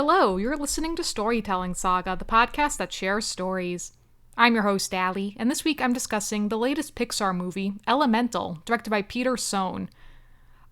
Hello, you're listening to Storytelling Saga, the podcast that shares stories. I'm your host, Allie, and this week I'm discussing the latest Pixar movie, Elemental, directed by Peter Sohn.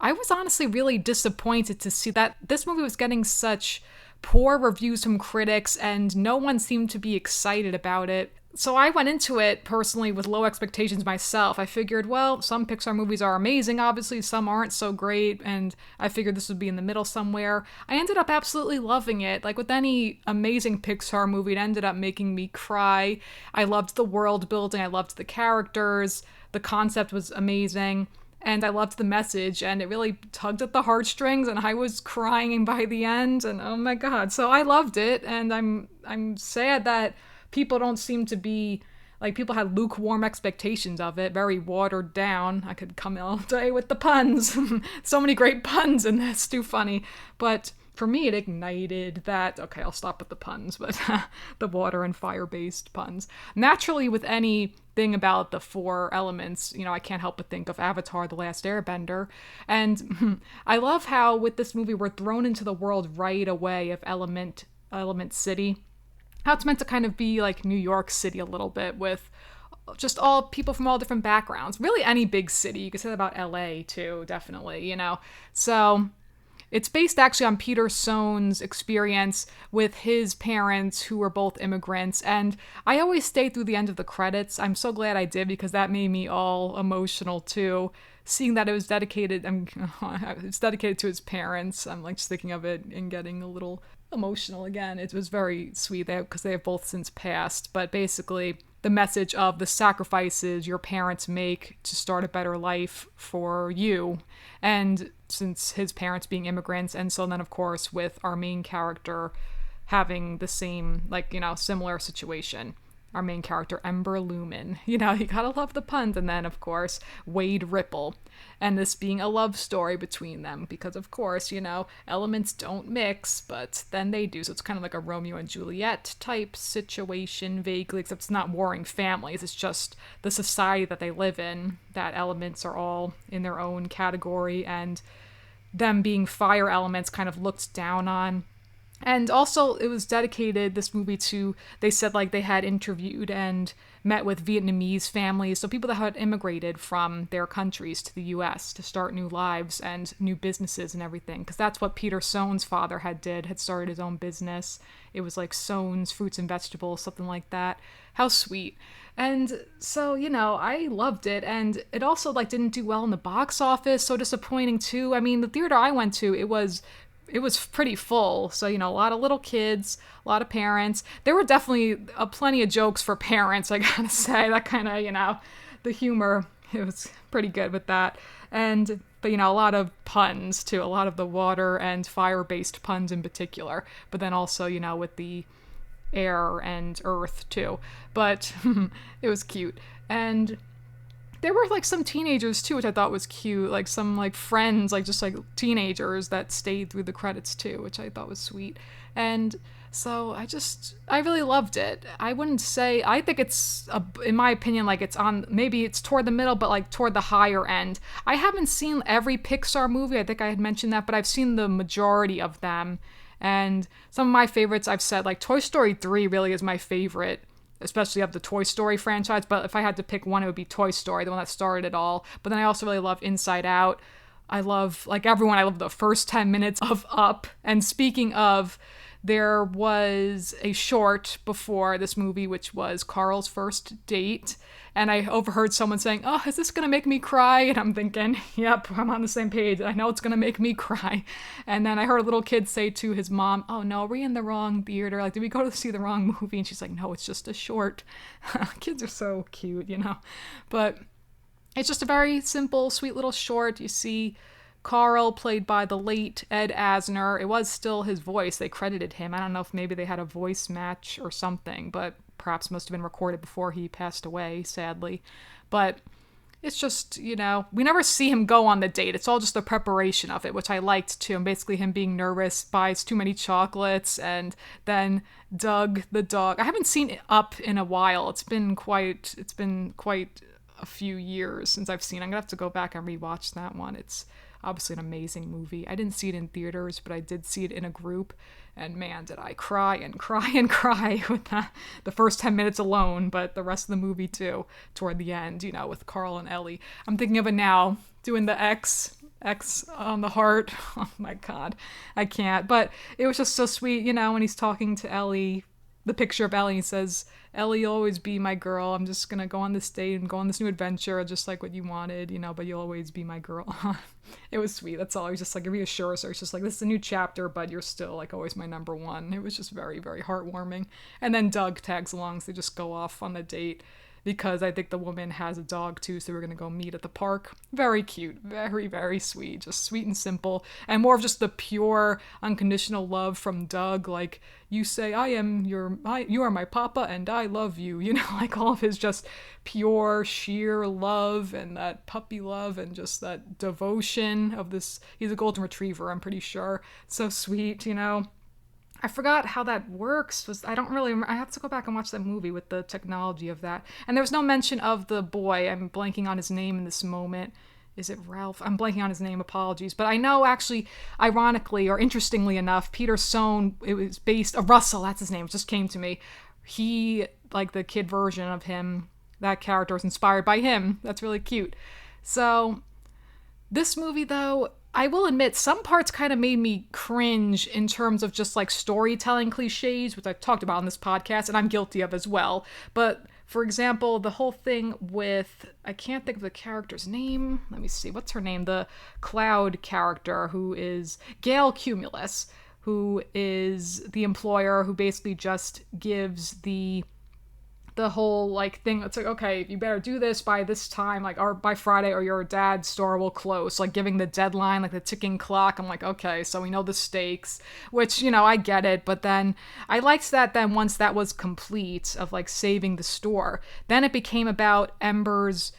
I was honestly really disappointed to see that this movie was getting such poor reviews from critics and no one seemed to be excited about it. So I went into it personally with low expectations myself. I figured, well, some Pixar movies are amazing, obviously, some aren't so great, and I figured this would be in the middle somewhere. I ended up absolutely loving it. Like with any amazing Pixar movie, it ended up making me cry. I loved the world building, I loved the characters, the concept was amazing. And I loved the message, and it really tugged at the heartstrings, and I was crying by the end, and oh my god. So I loved it, and I'm sad that people don't seem to be, like, people had lukewarm expectations of it, very watered down. I could come all day with the puns. So many great puns in this, too funny. But for me, it ignited that, okay, I'll stop with the puns, but the water and fire-based puns. Naturally, with anything about the four elements, I can't help but think of Avatar: The Last Airbender. And I love how with this movie, we're thrown into the world right away of Element City. How it's meant to kind of be like New York City a little bit, with just all people from all different backgrounds. Really any big city. You could say that about LA too, definitely, So it's based actually on Peter Sohn's experience with his parents who were both immigrants. And I always stayed through the end of the credits. I'm so glad I did because that made me all emotional too. Seeing that it was dedicated, it's dedicated to his parents. I'm like just thinking of it and getting a little emotional again. It was very sweet because they have both since passed. But basically, the message of the sacrifices your parents make to start a better life for you. And since his parents being immigrants, and so then of course with our main character having the same, similar situation. Our main character, Ember Lumen. You gotta love the puns. And then, of course, Wade Ripple. And this being a love story between them. Because, of course, elements don't mix, but then they do. So it's kind of like a Romeo and Juliet type situation, vaguely. Except it's not warring families. It's just the society that they live in. That elements are all in their own category. And them being fire elements kind of looked down on. And also, it was dedicated, this movie, to, they said, they had interviewed and met with Vietnamese families, so people that had immigrated from their countries to the U.S. to start new lives and new businesses and everything, because that's what Peter Sohn's father had started his own business. It was like Sohn's Fruits and Vegetables, something like that. How sweet. And so, I loved it, and it also, didn't do well in the box office, so disappointing, too. I mean, the theater I went to, it was pretty full. So, a lot of little kids, a lot of parents. There were definitely plenty of jokes for parents, I gotta say. That kind of, the humor, it was pretty good with that. But, a lot of puns, too. A lot of the water and fire-based puns in particular. But then also, with the air and earth, too. But it was cute. And there were some teenagers too, which I thought was cute, some friends, just teenagers that stayed through the credits too, which I thought was sweet. And so I really loved it. I wouldn't say, I think it's in my opinion, it's on, maybe it's toward the middle, but toward the higher end. I haven't seen every Pixar movie, I think I had mentioned that, but I've seen the majority of them. And some of my favorites, I've said, Toy Story 3 really is my favorite, especially of the Toy Story franchise, but if I had to pick one, it would be Toy Story, the one that started it all. But then I also really love Inside Out. I love, everyone, I love the first 10 minutes of Up. And speaking of, there was a short before this movie, which was Carl's First Date. And I overheard someone saying, oh, is this going to make me cry? And I'm thinking, yep, I'm on the same page. I know it's going to make me cry. And then I heard a little kid say to his mom, oh, no, are we in the wrong theater? Did we go to see the wrong movie? And she's like, no, it's just a short. Kids are so cute, But it's just a very simple, sweet little short. You see Carl, played by the late Ed Asner. It was still his voice. They credited him. I don't know if maybe they had a voice match or something, but perhaps must have been recorded before he passed away, sadly. But it's just, we never see him go on the date. It's all just the preparation of it, which I liked too. And basically him being nervous, buys too many chocolates, and then Doug the dog. I haven't seen Up in a while. It's been quite a few years since I've seen it. I'm gonna have to go back and rewatch that one. Obviously an amazing movie. I didn't see it in theaters, but I did see it in a group. And man, did I cry and cry and cry with the first 10 minutes alone, but the rest of the movie too, toward the end, with Carl and Ellie. I'm thinking of it now, doing the X on the heart. Oh my God, I can't. But it was just so sweet, when he's talking to Ellie, the picture of Ellie, he says, Ellie, you'll always be my girl. I'm just going to go on this date and go on this new adventure, just like what you wanted, but you'll always be my girl. It was sweet. That's all. He was just like, it reassures her. It's just like, this is a new chapter, but you're still like always my number one. It was just very, very heartwarming. And then Doug tags along, so they just go off on the date because I think the woman has a dog too, so we're going to go meet at the park. Very cute. Very, very sweet. Just sweet and simple. And more of just the pure, unconditional love from Doug. Like, you say, you are my papa and I love you. Like all of his just pure, sheer love and that puppy love and just that devotion of this. He's a golden retriever, I'm pretty sure. So sweet, I forgot how that works. I don't really remember. I have to go back and watch that movie with the technology of that. And there was no mention of the boy. I'm blanking on his name in this moment. Is it Ralph? I'm blanking on his name. Apologies. But I know, actually, ironically or interestingly enough, Peter Sohn, it was based... Russell, that's his name. It just came to me. He, like the kid version of him, that character was inspired by him. That's really cute. So, this movie, though... I will admit, some parts kind of made me cringe in terms of just like storytelling cliches, which I've talked about on this podcast, and I'm guilty of as well. But for example, the whole thing with, I can't think of the character's name. Let me see, what's her name? The Cloud character, who is Gail Cumulus, who is the employer who basically just gives the whole like thing. It's like, okay, you better do this by this time, like, or by Friday or your dad's store will close, like giving the deadline, like the ticking clock. I'm like, okay, so we know the stakes, which, I get it. But then I liked that then once that was complete of like saving the store, then it became about Ember's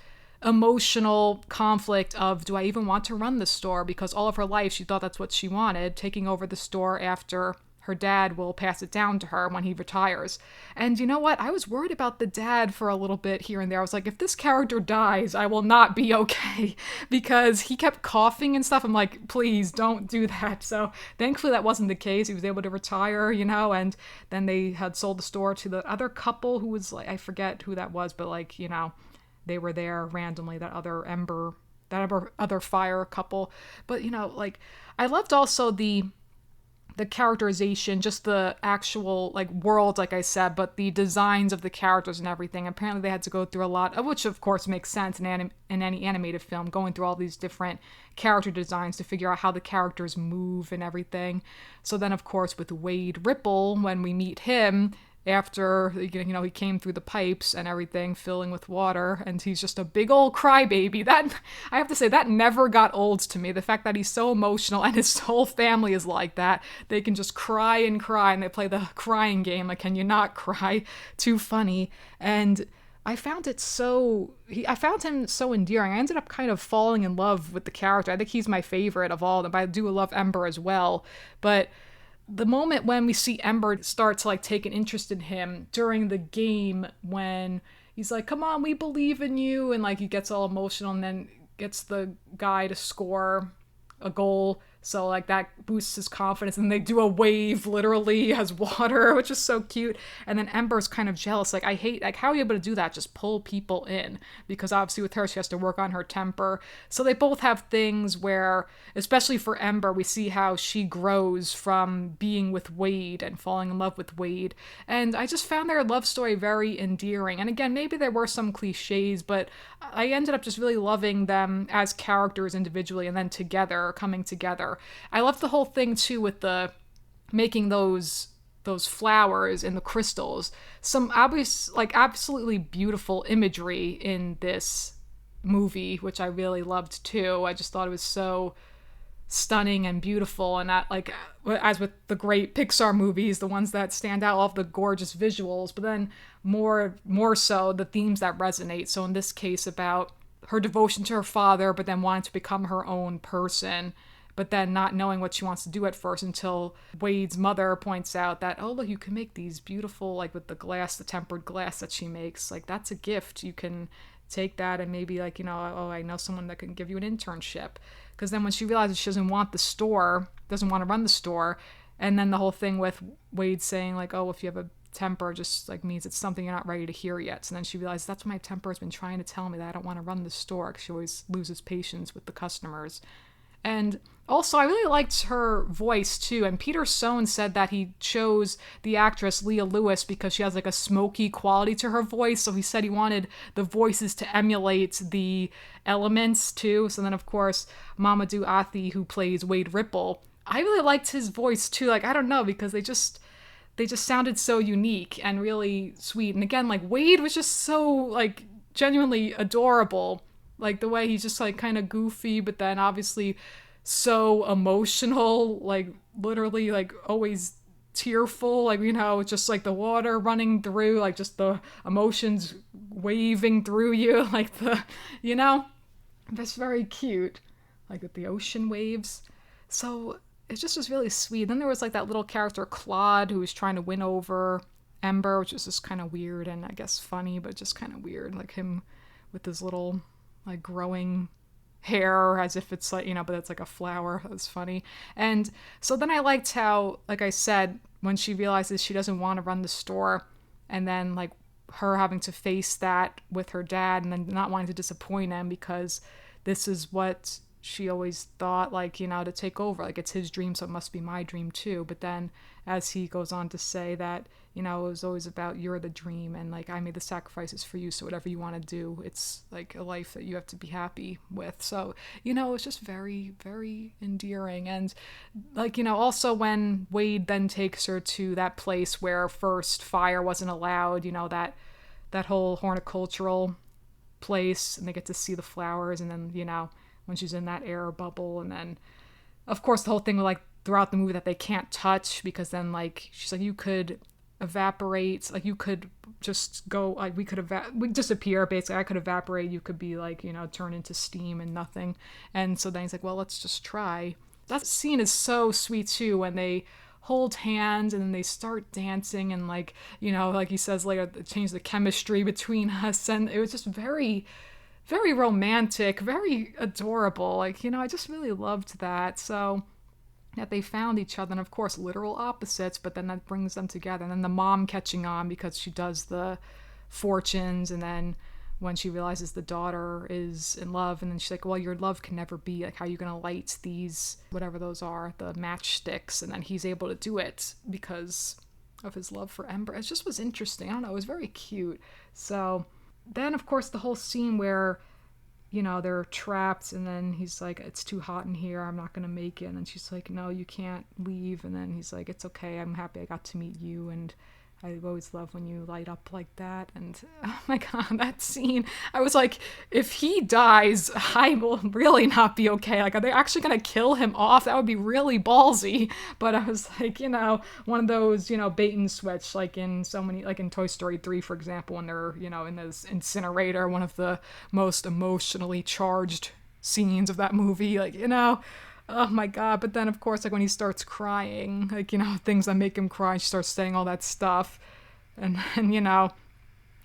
emotional conflict of, do I even want to run the store? Because all of her life she thought that's what she wanted, taking over the store after her dad will pass it down to her when he retires. And you know what? I was worried about the dad for a little bit here and there. I was like, if this character dies, I will not be okay, because he kept coughing and stuff. I'm like, please don't do that. So thankfully that wasn't the case. He was able to retire, and then they had sold the store to the other couple who was like, I forget who that was, but like, they were there randomly, that other fire couple. But, like, I loved also the characterization, just the actual like world, like I said, but the designs of the characters and everything. Apparently they had to go through a lot of, which of course makes sense in any animated film, going through all these different character designs to figure out how the characters move and everything. So then of course with Wade Ripple, when we meet him after, he came through the pipes and everything, filling with water, and he's just a big old crybaby. That, I have to say, that never got old to me. The fact that he's so emotional and his whole family is like that. They can just cry and cry, and they play the crying game, like, can you not cry? Too funny. And I found him so endearing. I ended up kind of falling in love with the character. I think he's my favorite of all of them, but I do love Ember as well. But the moment when we see Ember start to like take an interest in him during the game, when he's like, come on, we believe in you, and like he gets all emotional and then gets the guy to score a goal, so like that boosts his confidence, and they do a wave literally as water, which is so cute. And then Ember's kind of jealous, like, I hate, like, how are you able to do that, just pull people in? Because obviously with her she has to work on her temper. So they both have things where, especially for Ember, we see how she grows from being with Wade and falling in love with Wade. And I just found their love story very endearing. And again, maybe there were some cliches, but I ended up just really loving them as characters individually and then together, coming together. I loved the whole thing too with the making those flowers and the crystals. Some obvious, like, absolutely beautiful imagery in this movie, which I really loved too. I just thought it was so stunning and beautiful, and not like, as with the great Pixar movies, the ones that stand out, all of the gorgeous visuals, but then more so the themes that resonate. So in this case, about her devotion to her father, but then wanting to become her own person, but then not knowing what she wants to do at first, until Wade's mother points out that, oh, look, you can make these beautiful, like with the glass, the tempered glass that she makes, like, that's a gift. You can take that and maybe like, oh, I know someone that can give you an internship. Because then when she realizes she doesn't want doesn't want to run the store, and then the whole thing with Wade saying like, oh, if you have a temper, just like means it's something you're not ready to hear yet. So then she realizes that's what my temper has been trying to tell me, that I don't want to run the store, because she always loses patience with the customers. And also, I really liked her voice too. And Peter Sohn said that he chose the actress Leah Lewis because she has like a smoky quality to her voice. So he said he wanted the voices to emulate the elements too. So then, of course, Mamadou Athie, who plays Wade Ripple, I really liked his voice too. Like, I don't know, because they just sounded so unique and really sweet. And again, like Wade was just so like genuinely adorable. Like the way he's just like kind of goofy, but then obviously so emotional, like literally like always tearful, like, just like the water running through, like just the emotions waving through you, like that's very cute, like with the ocean waves. So it just was really sweet. Then there was like that little character Claude who was trying to win over Ember, which was just kind of weird and I guess funny, but just kind of weird, like him with his little like growing hair as if it's like, but it's like a flower. That was funny. And so then I liked how, like I said, when she realizes she doesn't want to run the store, and then like her having to face that with her dad, and then not wanting to disappoint him because this is what she always thought, like, to take over. Like, it's his dream, so it must be my dream too. But then as he goes on to say that, it was always about you're the dream, and like I made the sacrifices for you, so whatever you want to do, it's like a life that you have to be happy with. So, it's just very, very endearing. And like, also when Wade then takes her to that place where first fire wasn't allowed, that whole horticultural place, and they get to see the flowers, and then, when she's in that air bubble, and then of course the whole thing with like throughout the movie that they can't touch, because then like she's like, you could evaporate, like you could just go, like we disappear basically, I could evaporate, you could be like, turn into steam and nothing. And so then he's like, well, let's just try. That scene is so sweet too, when they hold hands and then they start dancing, and like, like he says later, change the chemistry between us, and it was just very, very romantic, very adorable. Like, I just really loved that. So that they found each other, and of course literal opposites, but then that brings them together. And then the mom catching on because she does the fortunes, and then when she realizes the daughter is in love, and then she's like, well, your love can never be, like, how are you gonna light these, whatever those are, the matchsticks? And then he's able to do it because of his love for Ember. It just was interesting. I don't know, it was very cute. So then of course the whole scene where they're trapped, and then he's like, it's too hot in here, I'm not gonna make it. And then she's like, no, you can't leave. And then he's like, it's okay, I'm happy I got to meet you, and I always love when you light up like that. And oh my god, that scene, I was like, if he dies, I will really not be okay. Like, are they actually gonna kill him off? That would be really ballsy. But I was like, one of those, bait and switch, like in so many, like in Toy Story 3, for example, when they're, in this incinerator, one of the most emotionally charged scenes of that movie, like, oh my god. But then of course, like when he starts crying, like, things that make him cry, she starts saying all that stuff, and then,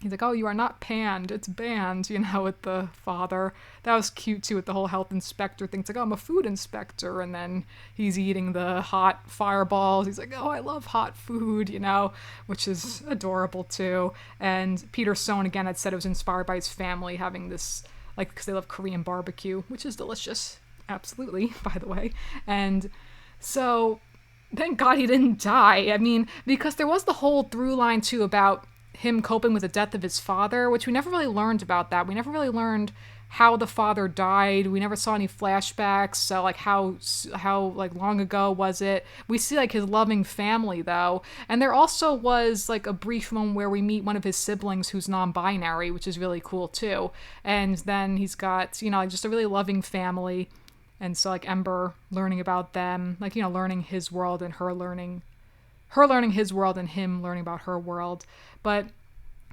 he's like, oh, you are not panned, it's banned, with the father. That was cute too, with the whole health inspector thing. It's like, oh, I'm a food inspector, and then he's eating the hot fireballs. He's like, oh, I love hot food, which is adorable too. And Peter Sohn, again, had said it was inspired by his family having this, like, because they love Korean barbecue, which is delicious. Absolutely, by the way. And so thank God he didn't die. I mean, because there was the whole through line too about him coping with the death of his father, which we never really learned about that. We never really learned how the father died. We never saw any flashbacks. So like how like long ago was it? We see like his loving family though. And there also was like a brief moment where we meet one of his siblings who's non-binary, which is really cool too. And then he's got, like just a really loving family. And so like Ember learning about them, like, learning his world and her learning his world, and him learning about her world. But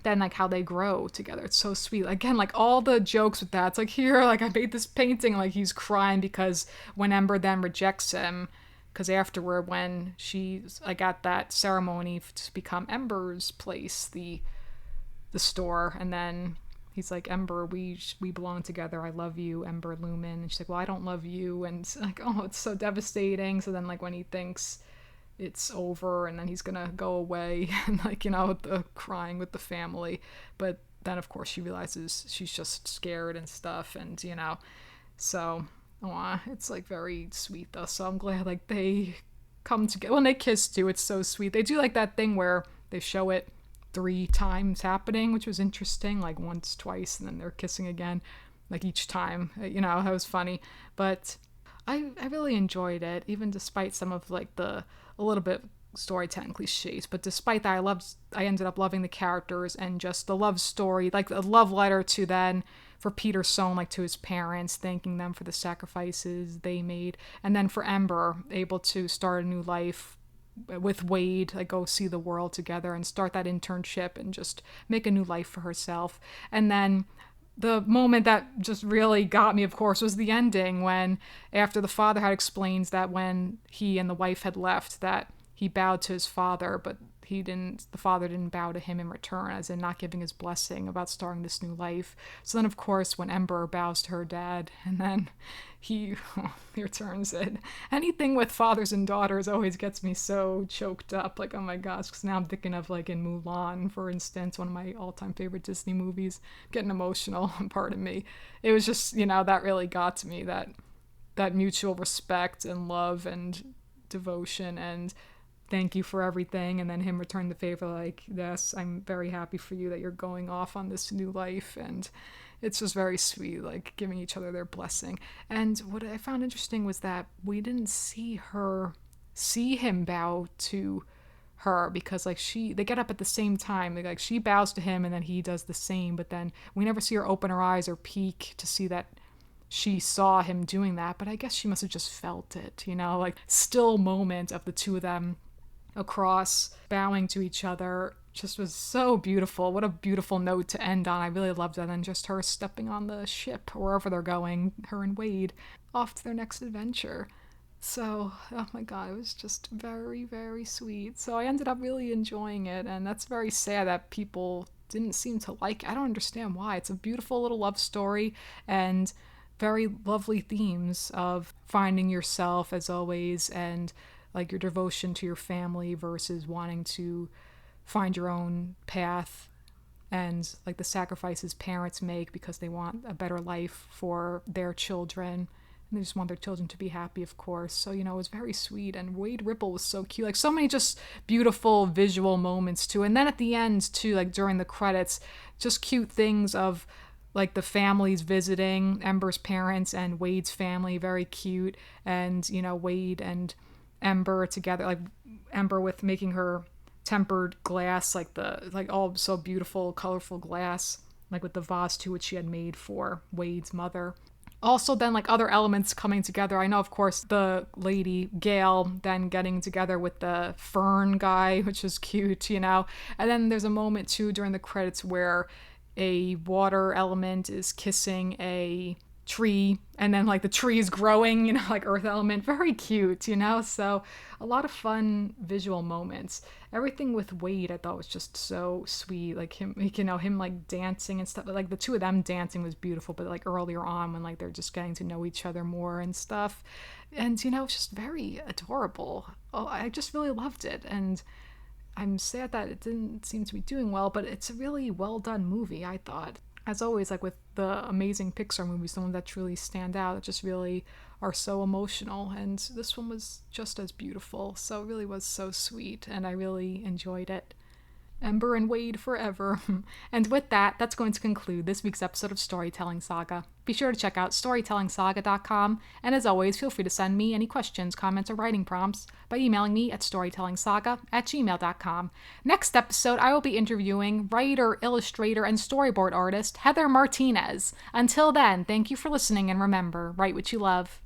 then like how they grow together, it's so sweet. Again, like all the jokes with that, it's like, here, like I made this painting, like he's crying because when Ember then rejects him, because afterward when she's like at that ceremony to become Ember's place, the store, and then he's like, Ember, we belong together. I love you, Ember Lumen. And she's like, well, I don't love you. And like, oh, it's so devastating. So then like when he thinks it's over and then he's gonna go away and like, the crying with the family, but then of course she realizes she's just scared and stuff, and so it's like very sweet though. So I'm glad like they come together. When they kiss too, it's so sweet. They do like that thing where they show it 3 times happening, which was interesting, like once, twice, and then they're kissing again, like each time. That was funny. But I really enjoyed it, even despite some of like a little bit storytelling cliches. But despite that, I ended up loving the characters and just the love story, like a love letter to then for Peter Sohn, like to his parents, thanking them for the sacrifices they made, and then for Ember, able to start a new life with Wade, like go see the world together and start that internship and just make a new life for herself. And then the moment that just really got me, of course, was the ending, when after the father had explained that when he and the wife had left, that he bowed to his father, but the father didn't bow to him in return, as in not giving his blessing about starting this new life. So then, of course, when Ember bows to her dad, and then he returns it. Anything with fathers and daughters always gets me so choked up, like, oh my gosh, because now I'm thinking of, like, in Mulan, for instance, one of my all-time favorite Disney movies, getting emotional, pardon me. It was just, that really got to me, that mutual respect and love and devotion and thank you for everything, and then him return the favor, like, yes, I'm very happy for you that you're going off on this new life. And it's just very sweet, like giving each other their blessing. And what I found interesting was that we didn't see him bow to her, because like they get up at the same time, like she bows to him and then he does the same, but then we never see her open her eyes or peek to see that she saw him doing that. But I guess she must have just felt it, like still moment of the two of them across bowing to each other just was so beautiful. What a beautiful note to end on. I really loved that. And just her stepping on the ship wherever they're going, her and Wade, off to their next adventure. So, oh my god, it was just very, very sweet. So I ended up really enjoying it, and that's very sad that people didn't seem to like it. I don't understand why. It's a beautiful little love story and very lovely themes of finding yourself, as always, and like your devotion to your family versus wanting to find your own path, and like the sacrifices parents make because they want a better life for their children, and they just want their children to be happy, of course. So, it was very sweet, and Wade Ripple was so cute. Like, so many just beautiful visual moments too. And then at the end too, like during the credits, just cute things of like the families visiting, Ember's parents and Wade's family, very cute. And, Wade and Ember together, like Ember with making her tempered glass, like all so beautiful, colorful glass, like with the vase too, which she had made for Wade's mother. Also then like other elements coming together. I know, of course, the lady Gail then getting together with the fern guy, which is cute, And then there's a moment too during the credits where a water element is kissing a tree, and then like the tree is growing, like earth element, very cute, so a lot of fun visual moments. Everything with Wade I thought was just so sweet, like him like dancing and stuff, like the two of them dancing was beautiful, but like earlier on when like they're just getting to know each other more and stuff, and it's just very adorable. I just really loved it, and I'm sad that it didn't seem to be doing well, but it's a really well done movie, I thought. As always, like with the amazing Pixar movies, the ones that truly stand out, that just really are so emotional, and this one was just as beautiful. So it really was so sweet, and I really enjoyed it. Ember and Wade forever. And with that, that's going to conclude this week's episode of Storytelling Saga. Be sure to check out storytellingsaga.com, and as always, feel free to send me any questions, comments, or writing prompts by emailing me at storytellingsaga@gmail.com. Next episode, I will be interviewing writer, illustrator, and storyboard artist Heather Martinez. Until then, thank you for listening, and remember, write what you love.